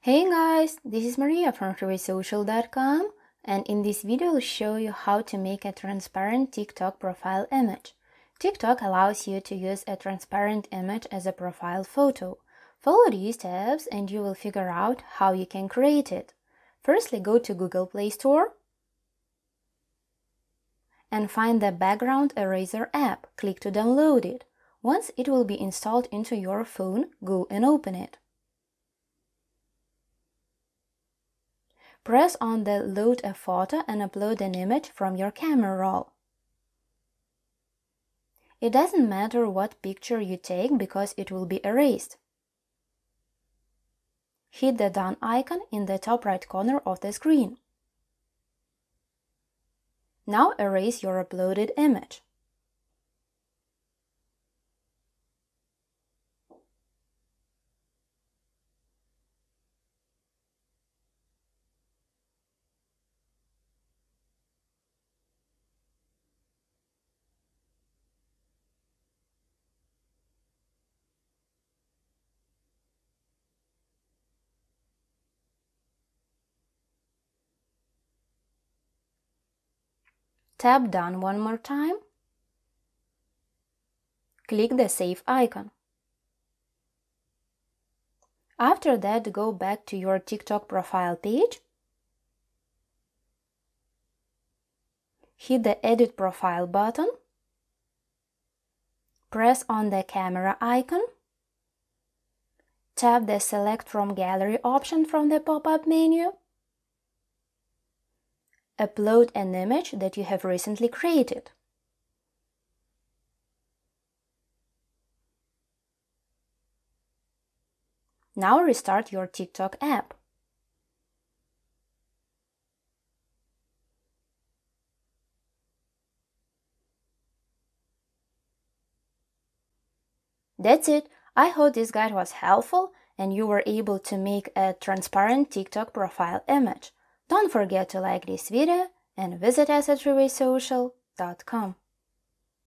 Hey guys, this is Maria from TreeWaySocial.com, and in this video I'll show you how to make a transparent TikTok profile image. TikTok allows you to use a transparent image as a profile photo. Follow these steps and you will figure out how you can create it. Firstly, go to Google Play Store and find the Background Eraser app. Click to download it. Once it will be installed into your phone, go and open it. Press on the Load a Photo and upload an image from your camera roll. It doesn't matter what picture you take because it will be erased. Hit the Done icon in the top right corner of the screen. Now erase your uploaded image. Tap Done one more time. Click the Save icon. After that, go back to your TikTok profile page. Hit the Edit Profile button. Press on the camera icon. Tap the Select from Gallery option from the pop-up menu. Upload an image that you have recently created. Now restart your TikTok app. That's it. I hope this guide was helpful and you were able to make a transparent TikTok profile image. Don't forget to like this video and visit us at TreeWaySocial.com.